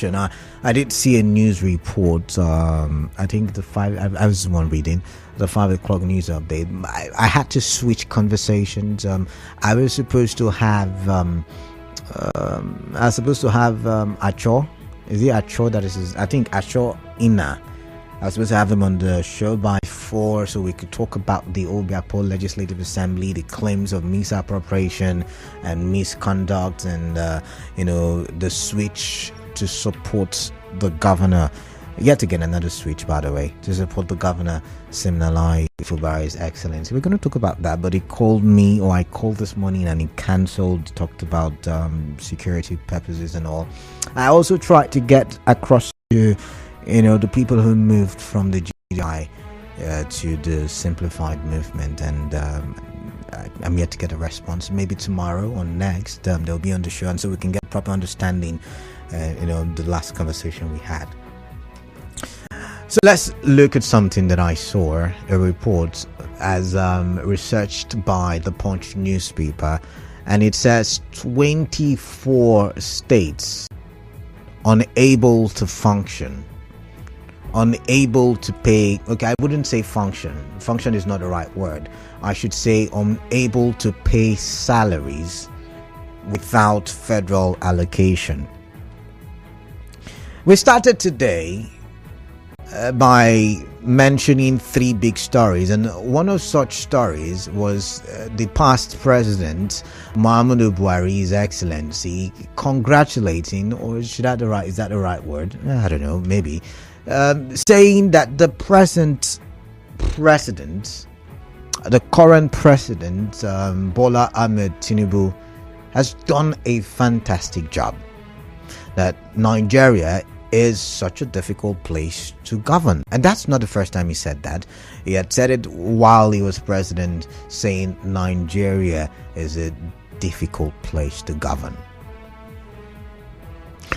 I did see a news report. I think I was the one reading the 5 o'clock news update. I had to switch conversations. I was supposed to have Acho. Is it Acho that is? I think Acho Ina. I was supposed to have him on the show by 4 so we could talk about the Obiapo Legislative Assembly, the claims of misappropriation and misconduct, and the switch to support the governor. Yet again, another switch, by the way, to support the governor, Simnalai Fubari's Excellency. We're going to talk about that, but he called me, or I called this morning, and he cancelled, talked about security purposes and all. I also tried to get across to the people who moved from the GDI to the simplified movement, and I'm yet to get a response. Maybe tomorrow or next they'll be on the show, and so we can get proper understanding the last conversation we had. So let's look at something that I saw, a report as researched by the Punch newspaper, and it says 24 states unable to function, unable to pay. Okay, I wouldn't say function is not the right word. I should say unable to pay salaries without federal allocation. We started today by mentioning 3 big stories, and one of such stories was the past president Muhammadu Buhari's Excellency congratulating, or is that the right word? I don't know, maybe saying that the current president Bola Ahmed Tinubu has done a fantastic job, that Nigeria is such a difficult place to govern. And that's not the first time he said that. He had said it while he was president, saying Nigeria is a difficult place to govern.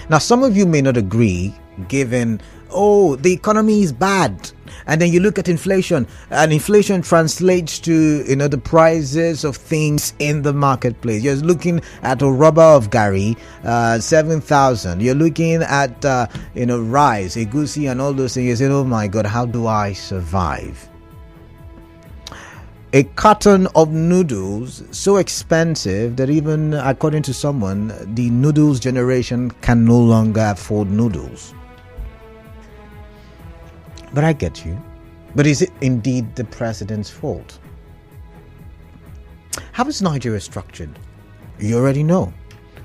Now, some of you may not agree, given the economy is bad, and then you look at inflation, and inflation translates to the prices of things in the marketplace. You're looking at a rubber of gari, 7,000. You're looking at rice, egusi, and all those things. You say, oh my God, how do I survive? A carton of noodles so expensive that even according to someone, the noodles generation can no longer afford noodles. But I get you. But is it indeed the president's fault? How is Nigeria structured? You already know.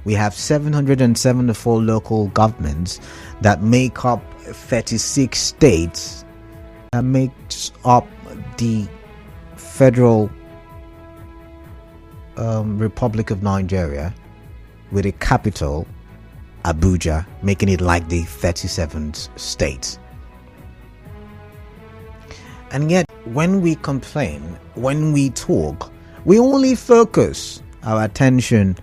We have 774 local governments that make up 36 states, that makes up the Federal Republic of Nigeria, with a capital, Abuja, making it like the 37th state. And yet, when we complain, when we talk, we only focus our attention,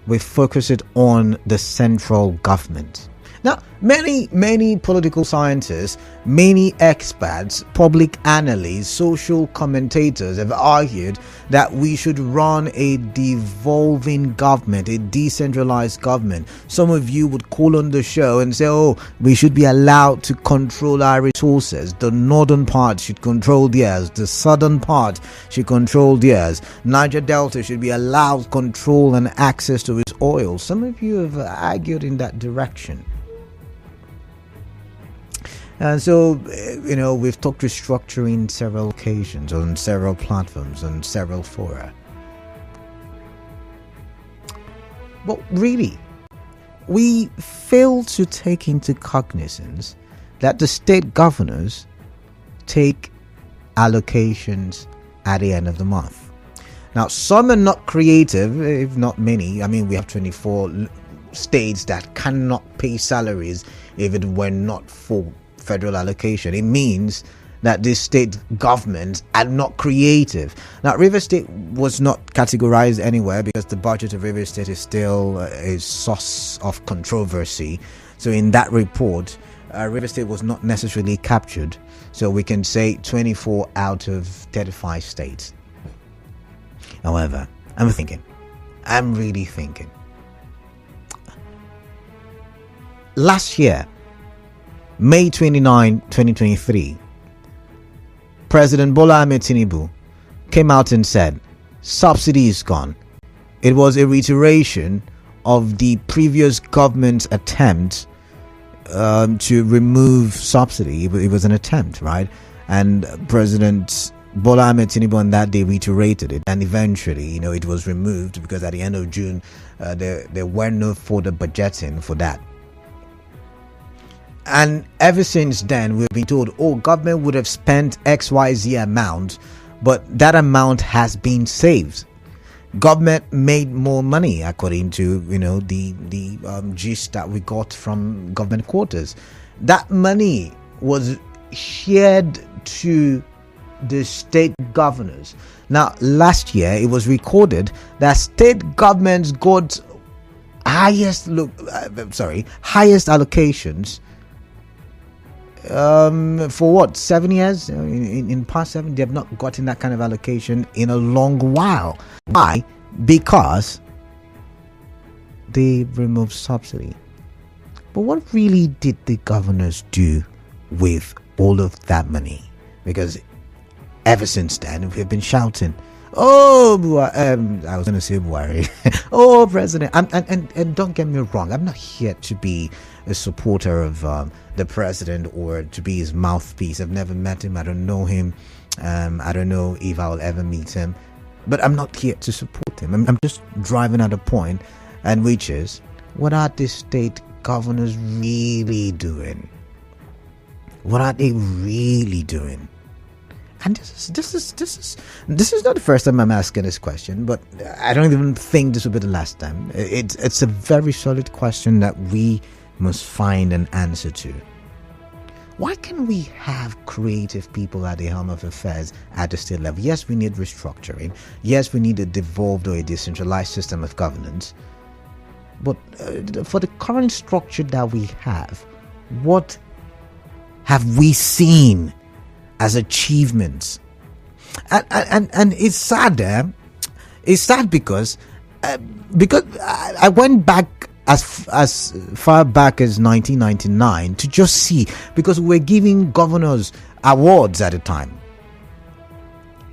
we focus it on the central government. Now, many political scientists, many experts, public analysts, social commentators have argued that we should run a devolving government, a decentralized government. Some of you would call on the show and say, we should be allowed to control our resources. The northern part should control theirs. The southern part should control theirs. Niger Delta should be allowed control and access to its oil. Some of you have argued in that direction. And so, we've talked restructuring several occasions, on several platforms, on several fora. But really, we fail to take into cognizance that the state governors take allocations at the end of the month. Now, some are not creative, if not many. I mean, we have 24 states that cannot pay salaries if it were not for federal allocation. It means that these state governments are not creative. Now, Rivers State was not categorized anywhere because the budget of Rivers State is still a source of controversy. So in that report, Rivers State was not necessarily captured. So we can say 24 out of 35 states. However, I'm really thinking, last year, May 29, 2023, President Bola Ahmed Tinubu came out and said, subsidy is gone. It was a reiteration of the previous government's attempt to remove subsidy. It was an attempt, right? And President Bola Ahmed Tinubu on that day reiterated it, and eventually, it was removed because at the end of June, there were no further budgeting for that. And ever since then, we've been told, government would have spent XYZ amount, but that amount has been saved. Government made more money, according to the gist that we got from government quarters. That money was shared to the state governors. Now, last year it was recorded that state governments got highest allocations for what, 7 years? In past 7, they have not gotten that kind of allocation in a long while. Why? Because they removed subsidy. But what really did the governors do with all of that money? Because ever since then, we've been shouting, I was going to say Buhari. Oh, President. And don't get me wrong, I'm not here to be a supporter of the president or to be his mouthpiece. I've never met him. I don't know him. I don't know if I'll ever meet him. But I'm not here to support him. I'm just driving at a point, and which is, what are the state governors really doing? What are they really doing? And this is not the first time I'm asking this question, but I don't even think this will be the last time. It's a very solid question that we must find an answer to. Why can't we have creative people at the helm of affairs at the state level? Yes, we need restructuring. Yes, we need a devolved or a decentralized system of governance. But for the current structure that we have, what have we seen as achievements? And it's sad. It's sad because I went back as far back as 1999 to just see, because we were giving governors awards at the time,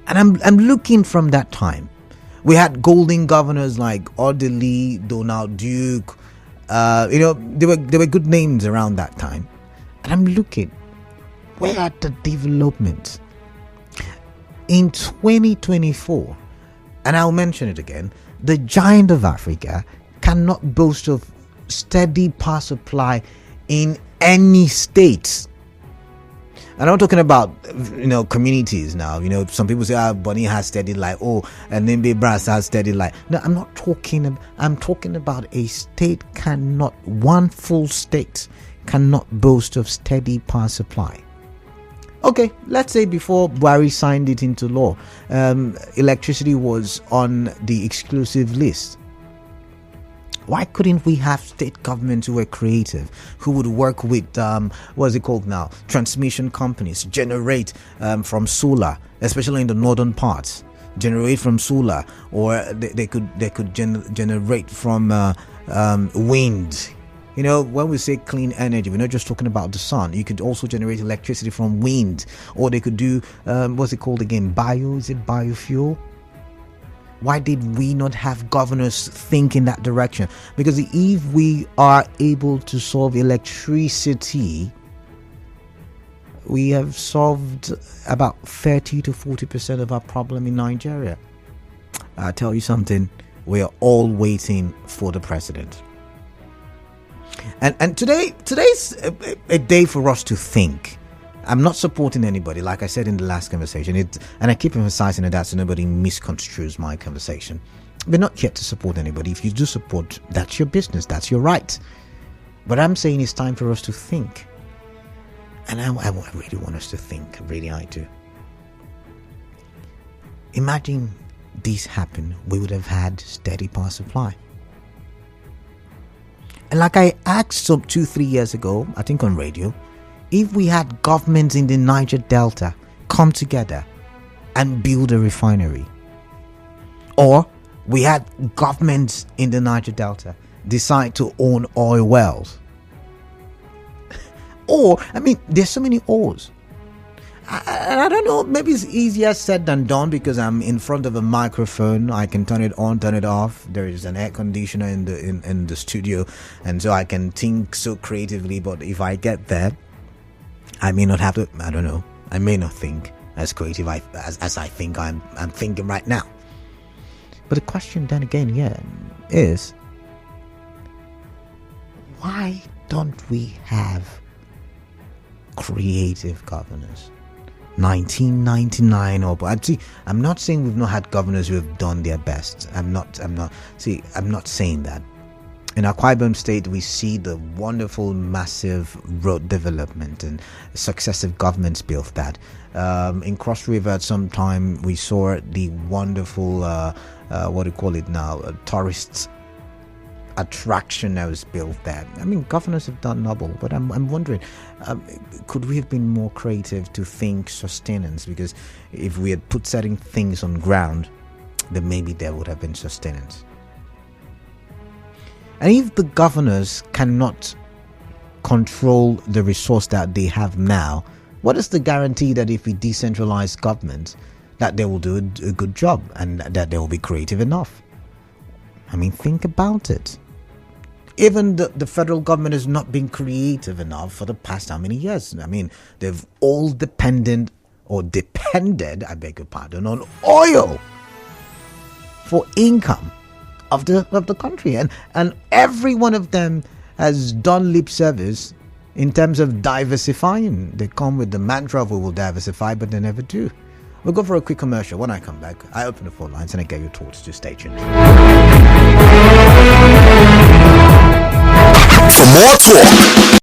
and I'm looking from that time. We had golden governors like Odili, Donald Duke. There were good names around that time, and I'm looking. Where are the developments? In 2024, and I'll mention it again, the giant of Africa cannot boast of steady power supply in any state. And I'm talking about, communities now. Some people say, Bonny has steady light. And Nimbe Brass has steady light. No, I'm not talking. I'm talking about a state one full state cannot boast of steady power supply. Okay, let's say before Buhari signed it into law, electricity was on the exclusive list. Why couldn't we have state governments who were creative, who would work with transmission companies, generate from solar, especially in the northern parts, generate from solar, or they could generate from wind. When we say clean energy, we're not just talking about the sun. You could also generate electricity from wind, or they could do what's it called again? Is it biofuel? Why did we not have governors think in that direction? Because if we are able to solve electricity, we have solved about 30 to 40% of our problem in Nigeria. I'll tell you something, we are all waiting for the president. And today's a day for us to think. I'm not supporting anybody, like I said in the last conversation, and I keep emphasizing that so nobody misconstrues my conversation. We're not here to support anybody. If you do support, that's your business, that's your right. But I'm saying it's time for us to think. And I really want us to think, really I do. Imagine this happened, we would have had steady power supply. And like I asked some 2-3 years ago, I think on radio, if we had governments in the Niger Delta come together and build a refinery, or we had governments in the Niger Delta decide to own oil wells, or, I mean, there's so many ors. I don't know, maybe it's easier said than done because I'm in front of a microphone. I can turn it on, turn it off. There is an air conditioner in the studio, and so I can think so creatively. But if I get there, I may not have to, I don't know, I may not think as creative as I think I'm thinking right now. But the question then again is, why don't we have creative governors? 1999 or but see, I'm not saying we've not had governors who have done their best. I'm not saying that. In Akwa Ibom State, we see the wonderful, massive road development, and successive governments built that. In Cross River, at some time, we saw the wonderful, what do you call it now, tourist attraction that was built there. I mean, governors have done noble, but I'm wondering, could we have been more creative to think sustenance? Because if we had put certain things on ground, then maybe there would have been sustenance. And if the governors cannot control the resource that they have now, what is the guarantee that if we decentralize government, that they will do a good job and that they will be creative enough? I mean, think about it. Even the federal government has not been creative enough for the past how many years? I mean, they've all depended, I beg your pardon, on oil for income of the country. And every one of them has done lip service in terms of diversifying. They come with the mantra of we will diversify, but they never do. We'll go for a quick commercial. When I come back, I open the phone lines and I get your thoughts. Just stay tuned. For more talk,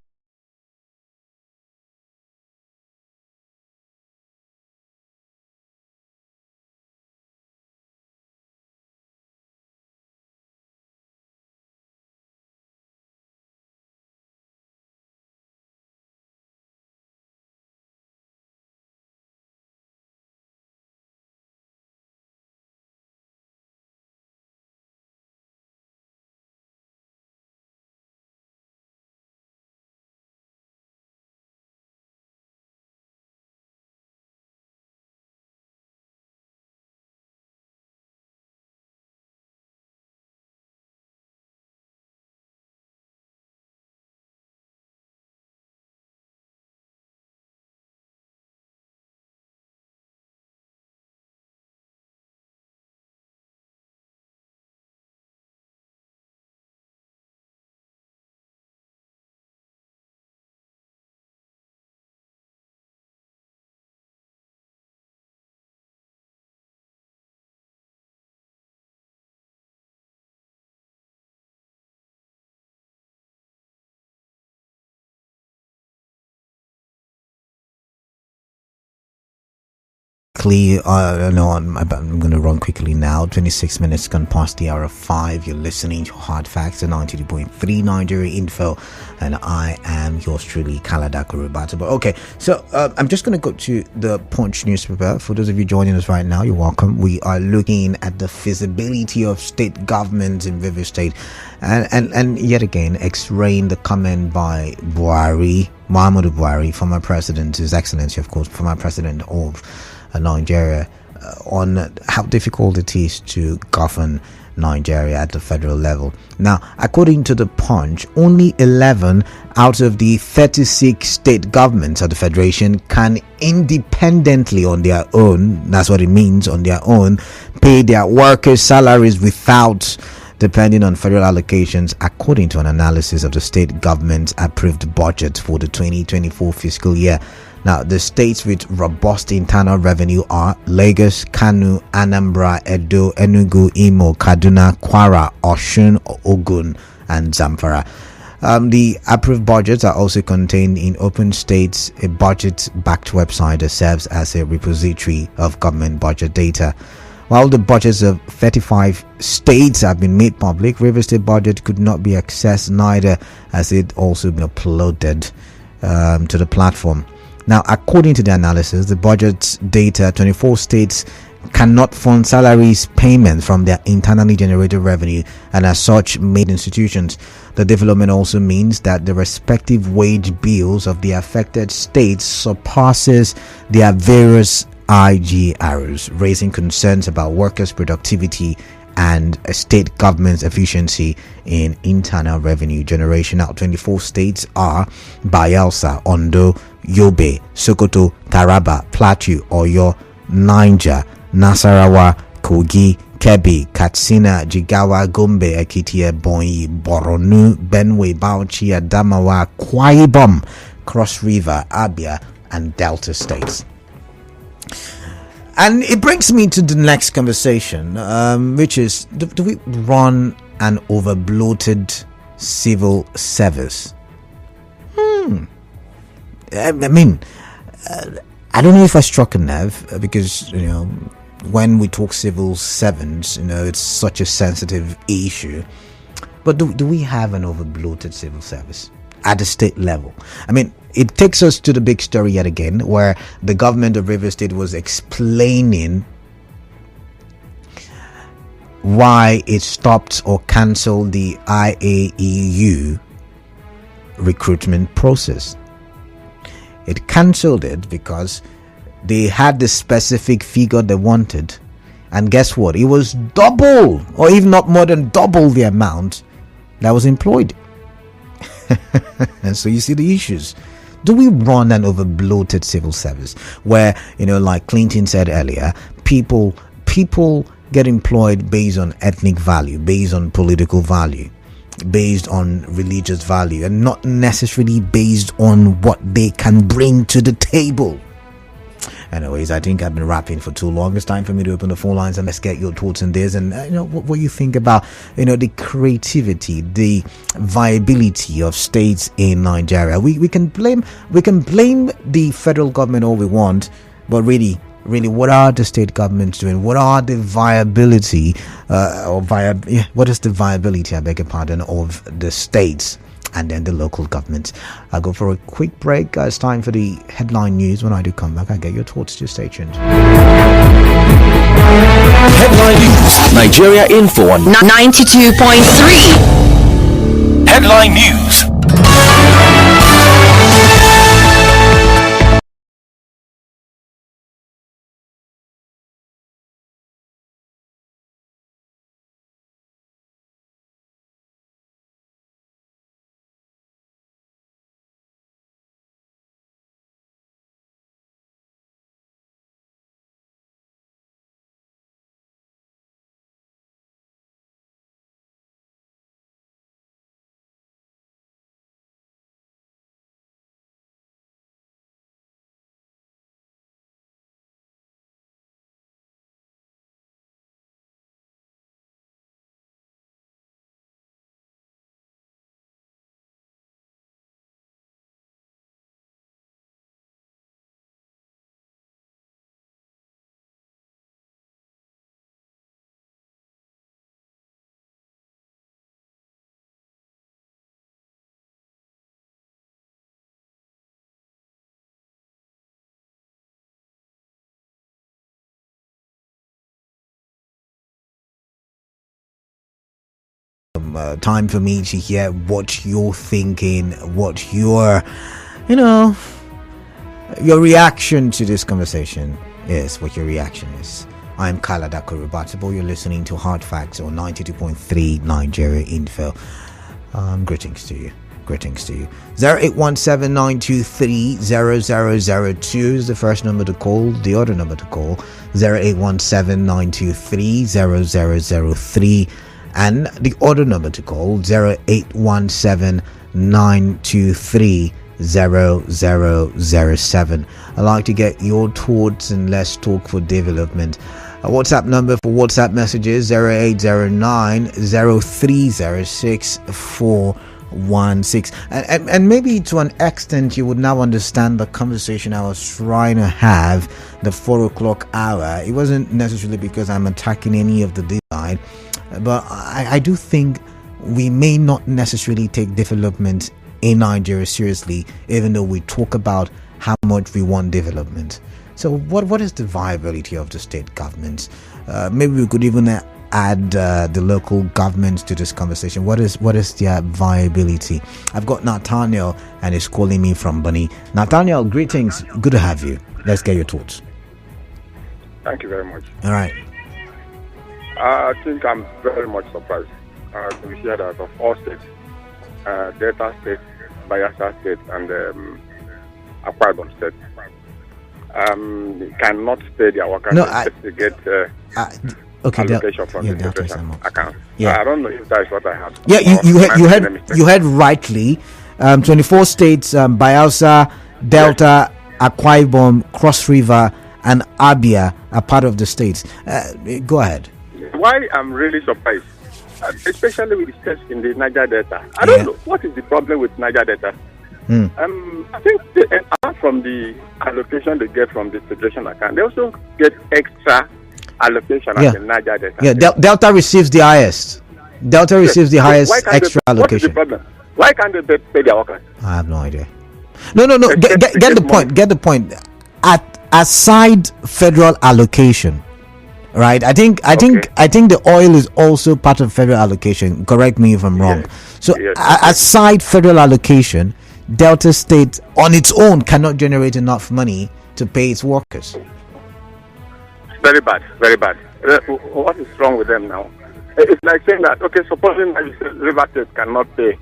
I'm going to run quickly now. 26 minutes gone past the hour of 5. You're listening to Hard Facts at 92.3 Nigeria Info, and I am yours truly, Kalada Kurubata. But okay, so I'm just going to go to the Punch newspaper. For those of you joining us right now, you're welcome. We are looking at the feasibility of state government in Rivers State, and yet again, X-raying the comment by Muhammadu Buhari, former president, His Excellency, of course, former president of Nigeria, on how difficult it is to govern Nigeria at the federal level. Now, according to the Punch, only 11 out of the 36 state governments of the federation can independently on their own, that's what it means, on their own, pay their workers' salaries without depending on federal allocations, according to an analysis of the state government's approved budget for the 2024 fiscal year. Now, the states with robust internal revenue are Lagos, Kano, Anambra, Edo, Enugu, Imo, Kaduna, Kwara, Osun, Ogun, and Zamfara. The approved budgets are also contained in Open States, a budget-backed website that serves as a repository of government budget data. While the budgets of 35 states have been made public, Rivers State budget could not be accessed, neither has it also been uploaded to the platform. Now, according to the analysis, the budget data, 24 states cannot fund salaries payments from their internally generated revenue, and as such made institutions. The development also means that the respective wage bills of the affected states surpasses their various IGRs, raising concerns about workers' productivity and state government's efficiency in internal revenue generation. Now, 24 states are Bayelsa, Ondo, Yobe, Sokoto, Taraba, Plateau, Oyo, Niger, Nasarawa, Kogi, Kebbi, Katsina, Jigawa, Gombe, Ekiti, Ebonyi, Borno, Benue, Bauchi, Adamawa, Akwa Ibom, Cross River, Abia, and Delta states. And it brings me to the next conversation, which is, do we run an over-bloated civil service? I mean, I don't know if I struck a nerve, because, when we talk civil servants, it's such a sensitive issue. But do we have an over-bloated civil service at the state level? I mean, it takes us to the big story yet again, where the government of Rivers State was explaining why it stopped or cancelled the IAEU recruitment process. It cancelled it because they had the specific figure they wanted, and guess what? It was double, or even not more than double, the amount that was employed. And so you see the issues. Do we run an over-bloated civil service where, like Clinton said earlier, people get employed based on ethnic value, based on political value, based on religious value, and not necessarily based on what they can bring to the table? Anyways, I think I've been rapping for too long. It's time for me to open the phone lines and let's get your thoughts on this, and what you think about the creativity, the viability of states in Nigeria. We can blame the federal government all we want, but really, what are the state governments doing? What are the viability what is the viability, I beg your pardon, of the states and then the local governments? I'll go for a quick break. It's time for the headline news. When I do come back, I get your thoughts. Just stay tuned. Headline news. Nigeria Info on 92.3. Headline news. Time for me to hear what you're thinking, what your reaction to this conversation is, what your reaction is. I'm Kala Dakurubatabo. You're listening to Hard Facts on 92.3 Nigeria Info. Greetings to you. 0817-923-0002 is the first number to call. The other number to call, 0817-923-0003. And the other number to call, 0817-923-0007. I'd like to get your thoughts and let's talk for development. WhatsApp number for WhatsApp messages, 0809-0306-416. And maybe to an extent you would now understand the conversation I was trying to have, the 4 o'clock hour. It wasn't necessarily because I'm attacking any of the design, but I do think we may not necessarily take development in Nigeria seriously, even though we talk about how much much we want development. So what is the viability of the state governments? Maybe we could even add the local governments to this conversation. What is their viability? I've got Nathaniel and he's calling me from Bunny. Nathaniel, greetings. Good to have you. Let's get your thoughts. Thank you very much. All right. I think I'm very much surprised to hear that of all states, Delta State, Bayelsa State, and Akwa Ibom State cannot pay their workers to get allocation from the federation account. I don't know if that is what I have. Yeah, you heard rightly. 24 states, Bayelsa, Delta, Akwa Ibom, Cross River, and Abia are part of the states. Go ahead. Why I'm really surprised, especially with the states in the Niger Delta. I don't know what is the problem with Niger Delta. I think apart from the allocation they get from the federation account, they also get extra allocation at the Niger Delta. Yeah, Delta receives the highest. Delta receives the highest extra allocation. What is the problem? Why can't they pay their workers? I have no idea. No. Get the point. Get the point. Aside federal allocation, right? I think the oil is also part of federal allocation. Correct me if I'm wrong. So aside federal allocation, Delta State on its own cannot generate enough money to pay its workers. Very bad, very bad. What is wrong with them now? It's like saying that, okay, supposing River State cannot pay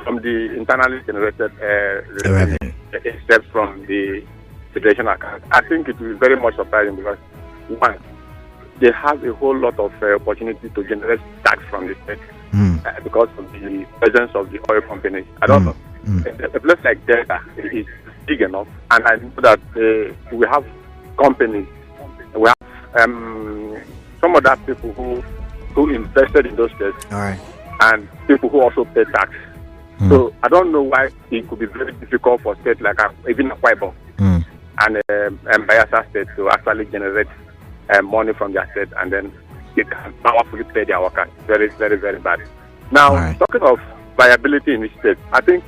from the internally generated revenue, except from the federation account. I think it will be very much surprising because, one, they have a whole lot of opportunity to generate tax from the state because of the presence of the oil companies. I don't know. A place like Delta is big enough, and I know that we have companies, we have some other people who invested in those states, and people who also pay tax. So I don't know why it could be very difficult for states like even Akwa Ibom and Bayelsa State to actually generate money from their state, and then they can powerfully pay their workers. Very, very, very bad. Now, talking of viability in the state, I think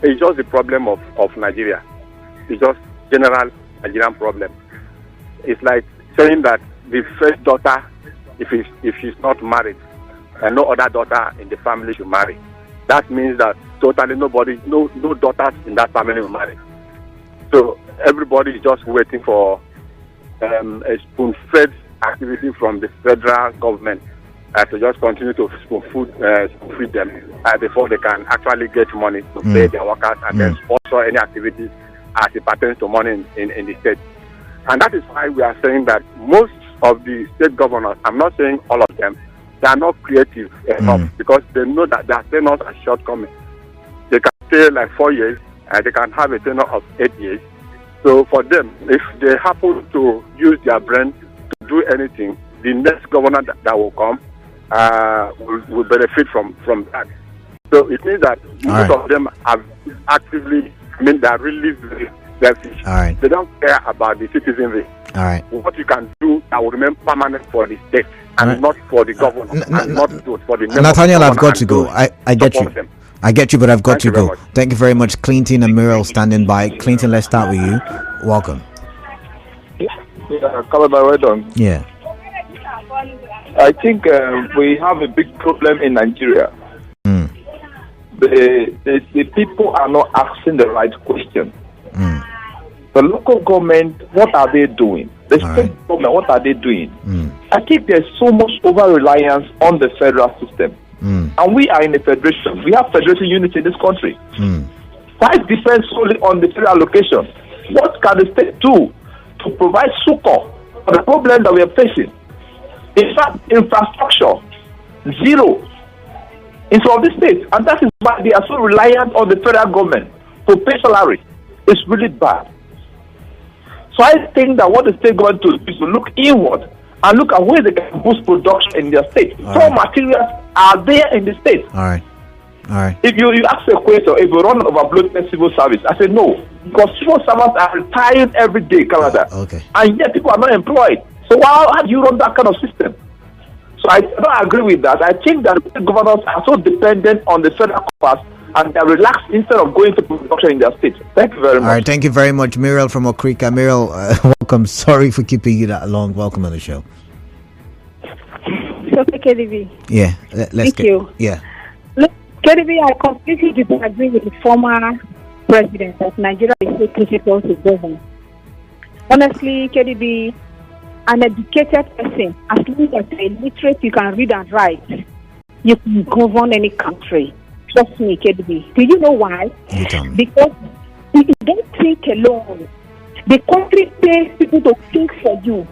it's just the problem of Nigeria. It's just general Nigerian problem. It's like saying that the first daughter, if she's not married, and no other daughter in the family should marry. That means that totally no daughters in that family will marry. So everybody is just waiting for a spoon-fed activity from the federal government to just continue to spoon-feed them before they can actually get money to pay their workers and then sponsor any activities as it pertains to money in the state. And that is why we are saying that most of the state governors, I'm not saying all of them, they are not creative enough because they know that their tenures are shortcoming. They can stay like 4 years and they can have a tenure of 8 years. So for them, if they happen to use their brain to do anything, the next governor that will come will benefit from that. So it means that most of them are actively, they are really very selfish. They don't care about the citizenry. What you can do that will remain permanent for the state and not for the governor, and not for the Nathaniel, I've got to go. I get you. I get you, but I've got to go. Thank you very much. Clinton and Muriel standing by. Clinton, let's start with you. Welcome. Yeah. I think we have a big problem in Nigeria. The people are not asking the right question. The local government, what are they doing? The state government, what are they doing? I think there's so much over-reliance on the federal system. And we are in a federation. We have federation units in this country. Why depend solely on the federal allocation? What can the state do to provide succor for the problem that we are facing? In fact, infrastructure, zero in some of the states. And that is why they are so reliant on the federal government to pay salary. It's really bad. So I think that what the state government to do is to look inward and look at where they can boost production in their state. Raw materials are there in the state. All right. If you ask a question, if you run an overbloated civil service, I say no. Because civil servants are retiring every day, Canada. And yet people are not employed. So how do you run that kind of system? So I don't agree with that. I think that the governors are so dependent on the federal coffers and they're relaxed instead of going to production in their state. Thank you very much. All right, thank you very much, Muriel from Okrika. Muriel, welcome. Sorry for keeping you that long. Welcome on the show. It's okay, KDB. Yeah, Thank you. Yeah. Look, KDB, I completely disagree with the former president that Nigeria is so difficult to govern. Honestly, KDB, an educated person, as long as you're illiterate, you can read and write, you can govern any country. Trust me, KDB. Do you know why? You tell me. Because if you don't think alone, the country pays people to think for you.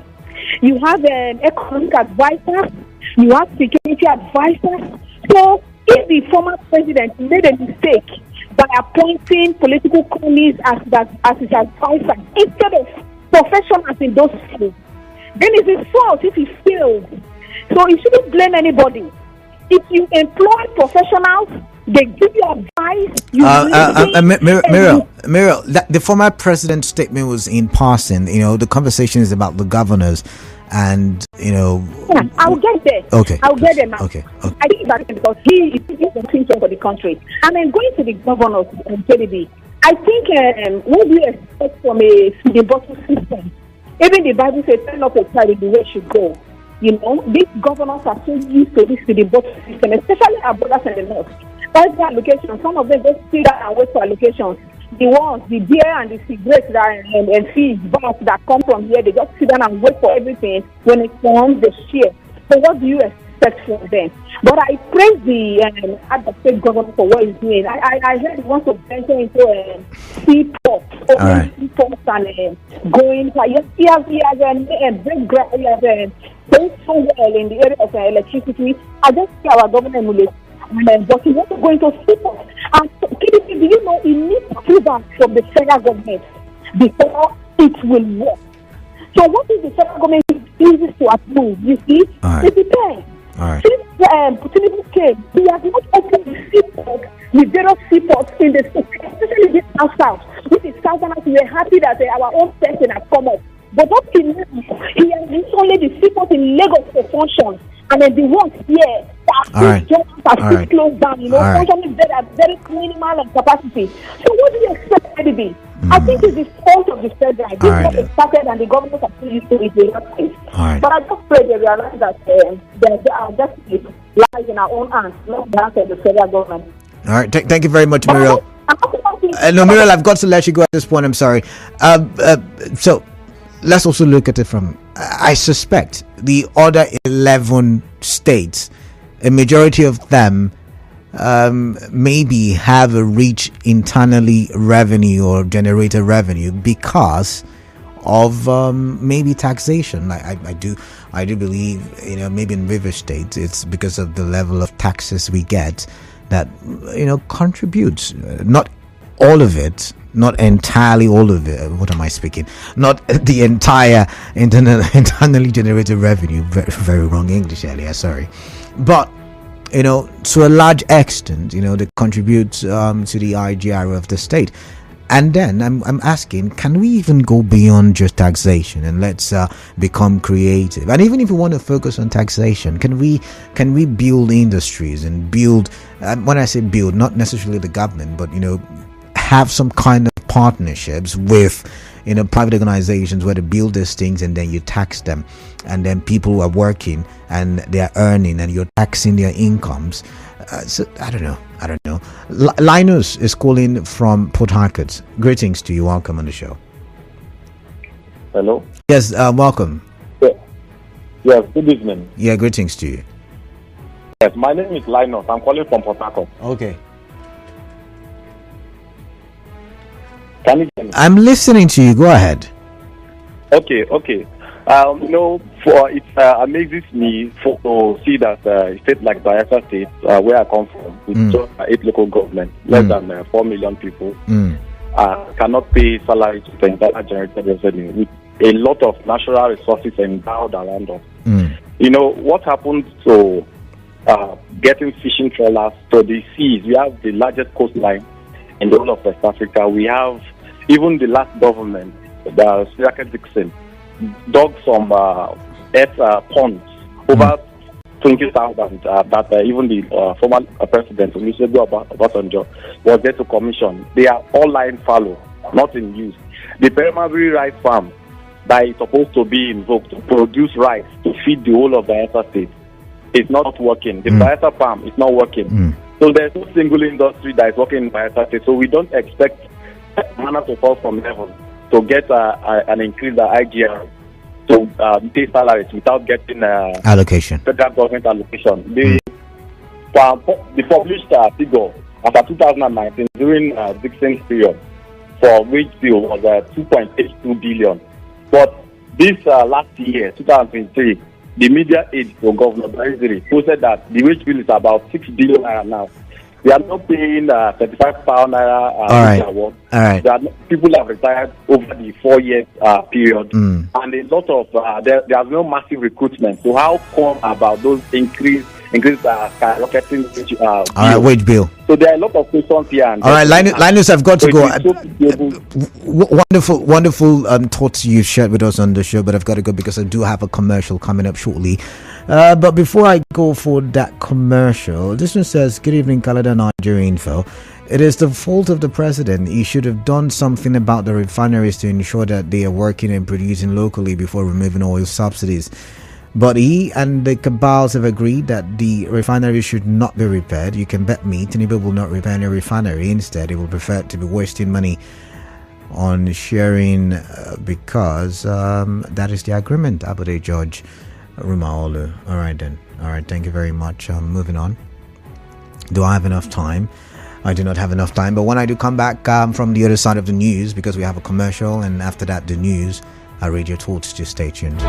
You have an economic advisor, you have security advisors. So if the former president made a mistake by appointing political cronies as his advisor instead of professionals in those fields, then it's his fault if he fails. So you shouldn't blame anybody. If you employ professionals, they give you advice. Muriel, the former president's statement was in passing. The conversation is about the governors, and Yeah, I'll get there. Okay. I'll get there now. Okay. I think that's because he is the thinking for the country. And then going to the governors and KDB, I think what do you expect from a bottle system? Even the Bible says, "Turn up a child in the way it should go." These governors are so used to this the bottle system, especially our brothers in the north. That's the allocation. Some of them just sit down and wait for allocations. The ones, the beer and the cigarettes and fees, bars that come from here, they just sit down and wait for everything. When it comes, they share. So what do you expect from them? But I praise the state government for what he's doing. I heard he wants to venture into seaports, opening seaports and going. He has great ground. He has done so well in the area of electricity. I just see our government emulate. But he wants to go into seaports. And KDP, do you know he needs approval from the federal government before it will work? So what if the federal government refuses to approve? You see, it depends. Since Tinubu came, he has not opened the seaport with various seaports in the state, especially this south, which is southerners. We are happy that our own person has come up. But up till now, he has used only the seaport in Lagos for function. And then the ones here that are closed down, functioning very minimal in capacity. So what do you expect it to be? I think it's the fault of the federal. This is what they started and the government are still used to it in that case. But I just pray they realize that our justice lies in our own hands, not the hands of the federal government. All right, thank you very much, Muriel. No, Muriel, I've got to let you go at this point. I'm sorry. So let's also look at it from, I suspect the other 11 states, a majority of them maybe have a rich internally revenue or generated revenue because of maybe taxation. I do believe, maybe in River State it's because of the level of taxes we get that contributes, not all of it, not entirely all of it. What am I speaking? Not the entire internally generated revenue. Very, very wrong English earlier. Sorry, but to a large extent, they contribute to the IGR of the state. And then I'm asking, can we even go beyond just taxation and let's become creative? And even if we want to focus on taxation, can we build industries and build? When I say build, not necessarily the government, but have some kind of partnerships with private organizations where they build these things and then you tax them, and then people who are working and they are earning and you're taxing their incomes. So I don't know. Linus is calling from Port Harcourt. Greetings to you. Welcome on the show. Hello. Yes, welcome. Yes, good evening. Yeah, greetings to you. Yes, my name is Linus. I'm calling from Port Harcourt. Okay. Can you hear me? I'm listening to you. Go ahead. Okay. It amazes me to see that a state like Bayelsa State, where I come from, with just 8 local governments, less than 4 million people, cannot pay salaries to the entire generated revenue, with a lot of natural resources endowed around us. What happened to getting fishing trawlers to the seas? We have the largest coastline in the whole of West Africa. We have even the last government, the Siraka Dixon, dug some ponds over 20,000 that even the former president, Olusegun Obasanjo, was there to commission. They are all lying fallow, not in use. The primary rice farm that is supposed to be invoked to produce rice to feed the whole of the Bayelsa State is not working. The Bayelsa farm is not working. So there's no single industry that is working in Bayelsa State. So we don't expect manna to fall from heaven to get an increase in IGR to pay salaries without getting allocation. Federal government allocation. The published figure after 2019 during Dixon's period for wage bill was 2.82 billion. But this last year, 2023, the media aide for Governor Bariziri posted that the wage bill is about 6 billion naira now. They are not paying 35 pound naira award. All right. People have retired over the 4 years period, and a lot of there's no massive recruitment. So how come about those increased skyrocketing wage bill? So there are a lot of questions here. And all right, Linus, I've got to go. Wonderful thoughts you've shared with us on the show, but I've got to go because I do have a commercial coming up shortly. But before I go for that commercial, this one says, "Good evening, Canada Nigeria Info. It is the fault of the president. He should have done something about the refineries to ensure that they are working and producing locally before removing oil subsidies. But he and the cabals have agreed that the refinery should not be repaired. You can bet me Tinubu will not repair any refinery. Instead, he will prefer to be wasting money on sharing because that is the agreement." Abude George Rumaolu. All right then. All right, thank you very much. Moving on. Do I have enough time? I do not have enough time, but when I do come back from the other side of the news, because we have a commercial, and after that the news, I'll read your thoughts. Just stay tuned.